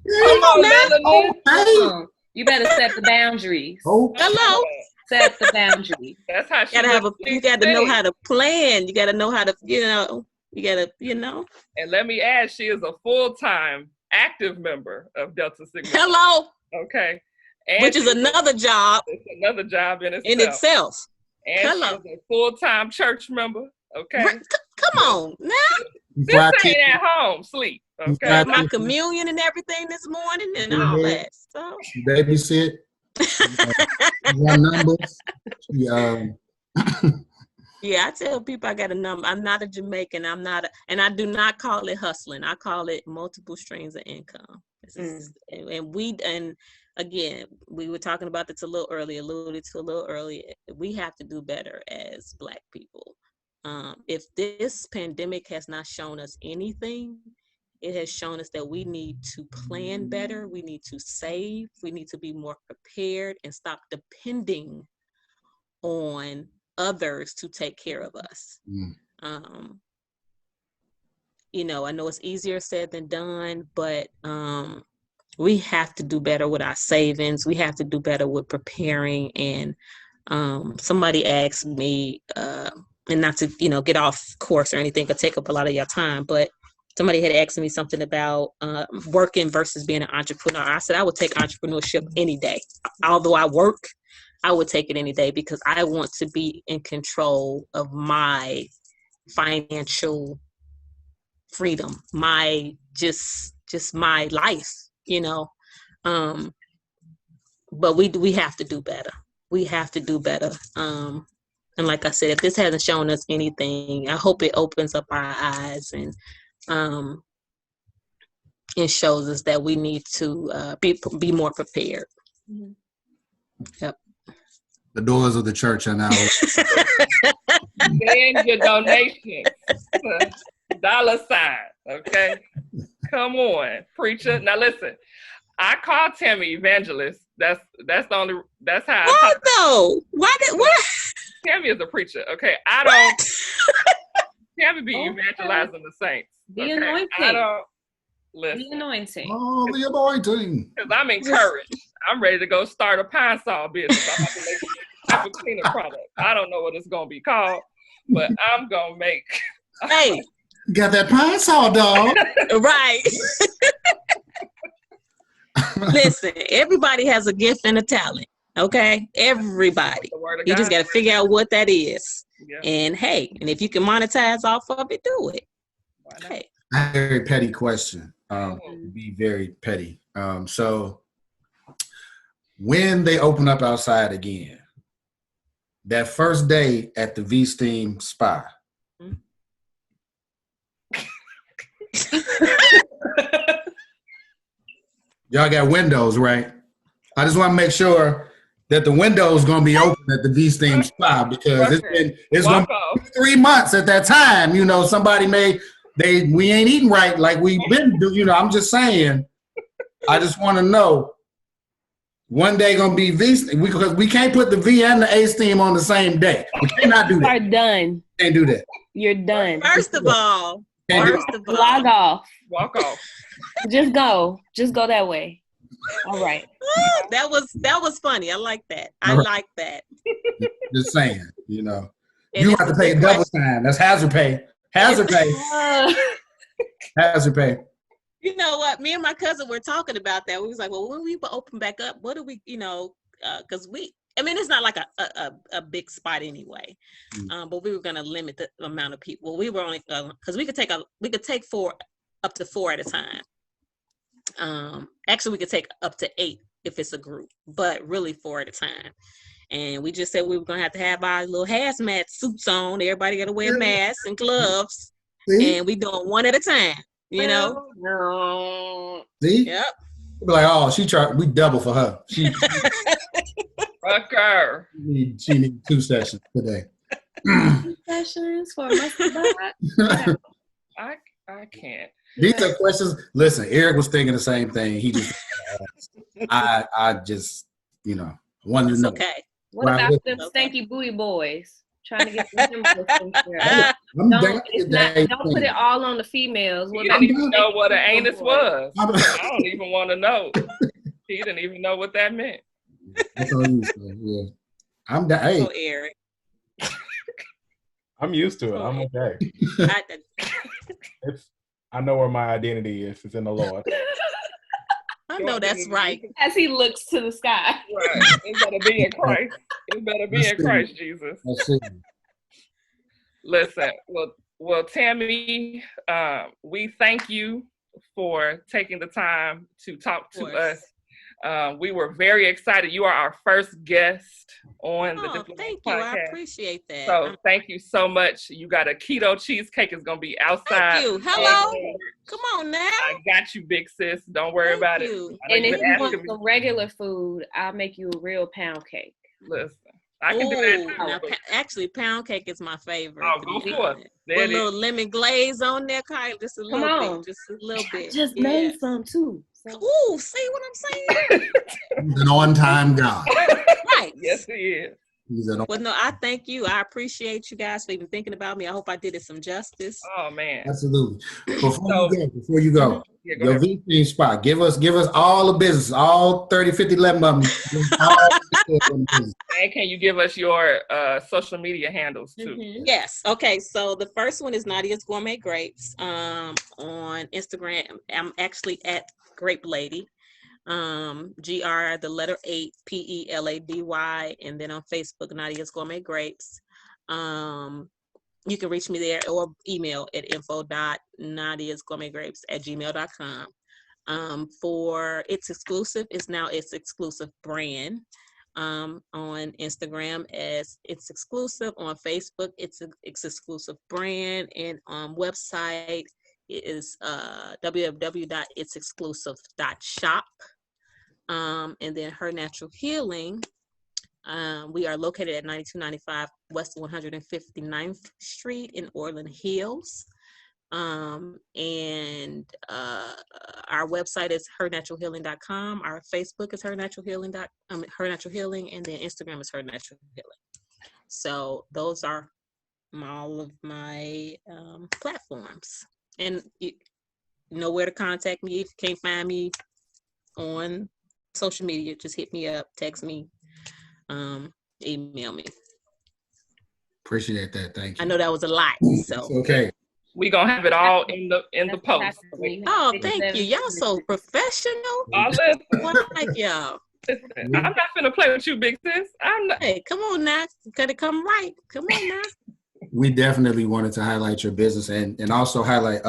now. You better set the boundaries.
Hello.
Set the boundaries.
That's how
you got to know how to plan. You got to know how to,
And let me add, she is a full-time active member of Delta Sigma.
Hello.
Okay. And
which is another job.
It's another job in
itself.
And
hello.
She's a full-time church member. Okay.
Come on now.
This ain't at home. Sleep. Okay.
Had my communion and everything this morning and all that. So
babysit. Run numbers.
Yeah, I tell people I got a number. I'm not a Jamaican. And I do not call it hustling. I call it multiple streams of income. And again, we were talking about this alluded to a little earlier. We have to do better as Black people. If this pandemic has not shown us anything, it has shown us that we need to plan better. We need to save. We need to be more prepared and stop depending on others to take care of us. I know it's easier said than done, but we have to do better with our savings. We have to do better with preparing. And somebody asked me, and not to get off course or anything, but take up a lot of your time, but somebody had asked me something about working versus being an entrepreneur. I said I would take entrepreneurship any day. Although I work, I would take it any day because I want to be in control of my financial freedom, my just my life, but we have to do better. We have to do better. And like I said, if this hasn't shown us anything, I hope it opens up our eyes and shows us that we need to be more prepared. Mm-hmm. Yep.
The doors of the church are now open.
Send your donation. $sign. Okay. Come on, preacher. Now listen, I call Tammy evangelist. That's how.
What though? What?
Tammy is a preacher. Okay. Tammy be evangelizing the saints.
The anointing.
Listen.
The anointing.
Oh, the anointing.
Because I'm encouraged. I'm ready to go start a pine saw business. I'm about to make a type of cleaner product. I don't know what it's gonna be called, but I'm gonna make.
Hey,
you got that pine saw, dog.
Right. Listen, everybody has a gift and a talent. Okay, everybody. You just got to figure out what that is. Yeah. And if you can monetize off of it, do it.
Hey. I have a very petty question. Be very petty. So when they open up outside again, that first day at the V-Steam Spa, y'all got windows, right? I just want to make sure that the window is going to be open at the V-Steam Spa because it's going to be 3 months at that time. Somebody we ain't eating right like we've been doing. I'm just saying. I just want to know. One day going to be because we can't put the V and the A steam on the same day. We cannot do that.
You're done.
Can't do that.
You're done.
First of all,
log off.
Walk off.
Just go that way. All right.
That was funny. I like that. I like that.
Just saying, you know.
And
You
it's
have to
a
pay
good
double
question.
time. That's hazard pay. Hazard pay. Hazard pay.
You know what? Me and my cousin were talking about that. We was like, well, when we open back up, what do we, because it's not like a big spot anyway, but we were going to limit the amount of people. Well, we were only, because we could take up to 4 at a time. Actually, we could take up to 8 if it's a group, but really 4 at a time. And we just said we were going to have our little hazmat suits on. Everybody got to wear masks and gloves. See? And we doing 1 at a time, you know?
No.
See?
Yep.
Be like, oh, we double for her. She need 2 sessions today.
2 sessions for a
I can't.
These are questions. Listen, Eric was thinking the same thing. He just, I just, wanted to know.
Okay.
What about them stanky booty boys? Trying to get them don't put it all on the females.
He didn't even know what an anus was. I don't even want to know. He didn't even know what that meant.
That's all you say, yeah. I'm down. Hey.
Eric.
I'm used to it. I'm okay. I know where my identity is. It's in the Lord.
I know that's right.
As he looks to the sky.
Right. It better be in Christ. It better be in Christ Jesus. Listen, well, Tammy, we thank you for taking the time to talk to us. We were very excited. You are our first guest on the Diplomat
thank
podcast.
you. I appreciate that.
So thank you so much. You got a keto cheesecake. It's going to be outside.
Thank you. Hello. Come on now.
I got you, big sis. Don't worry about it.
And if you want some regular food, I'll make you a real pound cake.
Listen. I can do that too.
Now, actually, pound cake is my favorite.
Oh, go for it.
With a little lemon glaze on there, Kyle. Just a little bit. Just a little bit.
Just made some too.
Ooh, see what I'm saying?
He's an on-time guy.
Right.
Yes, he is.
Well, no, I thank you. I appreciate you guys for even thinking about me. I hope I did it some justice.
Oh man,
absolutely. Before you go, your VP spot. Give us all the business, all 30, 50, 11 of them.
And can you give us your social media handles too?
Yes. Okay. So the first one is Nadia's Gourmet Grapes. On Instagram, I'm actually at Grape Lady. GR the letter 8 PELADY, and then on Facebook Nadia's Gourmet Grapes. You can reach me there or email at info.nadiasgourmetgrapes@gmail.com. For It's Exclusive, it's now It's Exclusive Brand. On Instagram as It's Exclusive, on Facebook it's Exclusive Brand, and on website it is www.itsexclusive.shop. And then Her Natural Healing, we are located at 9295 West 159th Street in Orland Hills. And our website is hernaturalhealing.com. Our Facebook is Her Natural Healing, and then Instagram is Her Natural Healing. So those are all of my platforms. And you know where to contact me. If you can't find me on social media, just hit me up, text me, email me.
Appreciate that. Thank you.
I know that was a lot. So
it's okay.
We're gonna have it all in the post.
Oh, thank you. Y'all so professional. Like y'all.
Listen, I'm not gonna play with you, big sis. I'm not.
Hey, come on now. Gotta come right. Come on now.
We definitely wanted to highlight your business and also highlight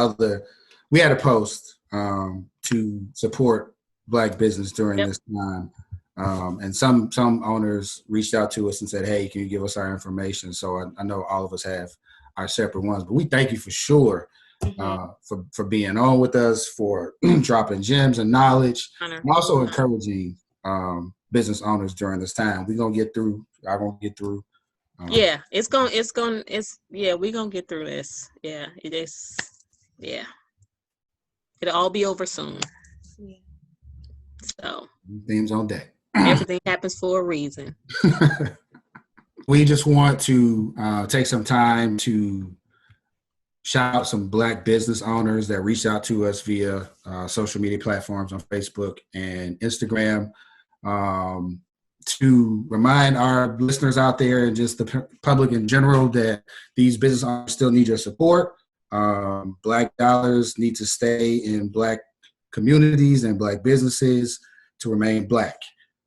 we had a post to support Black business during this time. And some owners reached out to us and said, hey, can you give us our information? So I know all of us have our separate ones, but we thank you for sure for being on with us, for dropping gems and knowledge, and also encouraging business owners during this time. We're going to get through. I'm going to get through.
We're gonna get through this. Yeah, it is. Yeah, it'll all be over soon. Yeah. So
themes on deck.
Everything happens for a reason.
We just want to take some time to shout out some Black business owners that reached out to us via social media platforms on Facebook and Instagram. To remind our listeners out there and just the public in general that these business owners still need your support. Black dollars need to stay in Black communities and Black businesses to remain Black.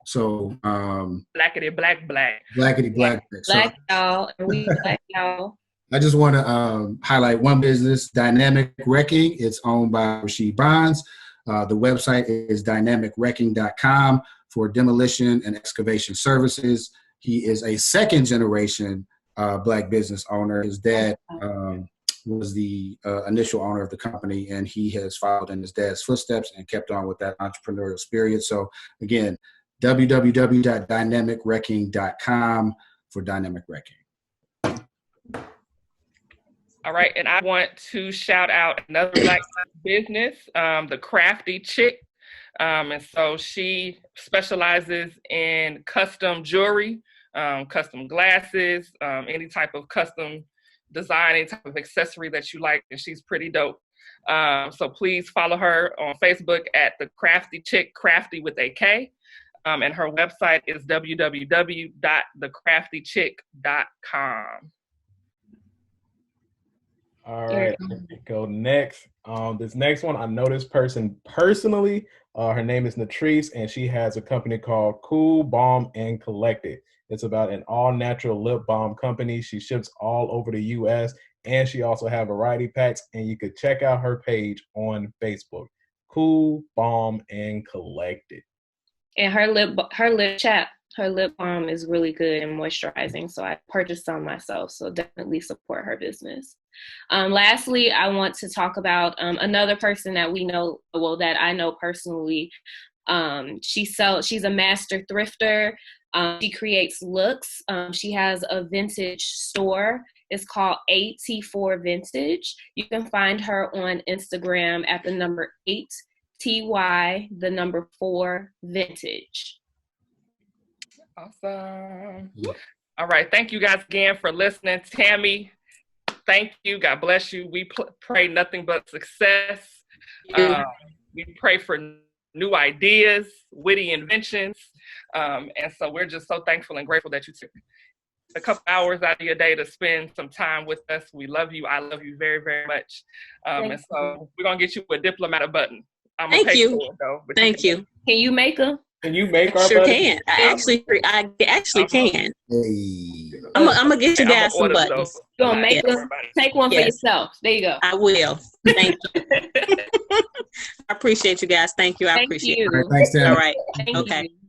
So,
blackity black.
Blackity black.
Black y'all, and we Black y'all.
I just want to highlight one business, Dynamic Wrecking. It's owned by Rasheed Bonds. The website is dynamicwrecking.com for demolition and excavation services. He is a second generation Black business owner. His dad was the initial owner of the company, and he has followed in his dad's footsteps and kept on with that entrepreneurial spirit. So again, www.dynamicwrecking.com for Dynamic Wrecking.
All right, and I want to shout out another Black business, the Crafty Chick. And so she specializes in custom jewelry, custom glasses, any type of custom design, any type of accessory that you like, and she's pretty dope. So please follow her on Facebook at the Crafty Chick, crafty with a K. And her website is www.thecraftychick.com.
All right, go next. This next one, I know this person personally. Her name is Natrice, and she has a company called Cool Balm and Collected. It's about an all-natural lip balm company. She ships all over the U.S., and she also have variety packs, and you could check out her page on Facebook, Cool Balm and Collected.
And her lip balm is really good and moisturizing. So I purchased some myself. So definitely support her business. Lastly, I want to talk about another person that we know, that I know personally. She's a master thrifter. She creates looks. She has a vintage store. It's called AT4 Vintage. You can find her on Instagram at the number 8TY4 Vintage.
Awesome. All right. Thank you guys again for listening. Tammy, thank you. God bless you. We pray nothing but success. We pray for new ideas, witty inventions. And so we're just so thankful and grateful that you took a couple hours out of your day to spend some time with us. We love you. I love you very, very much. And so we're going to get you a Diplomat button. I'm
Thank you.
For it, though,
Thank you.
Can you make them?
Can you make our
Sure
buttons?
can. I actually can.
Hey.
I'm gonna get you guys some buttons.
Those.
You gonna make them? Take one for yourself. There you go.
I will. Thank you. I appreciate you guys. Thank you. I appreciate it.
All right, thanks, Tammy.
All right.
Thank
Okay.
you.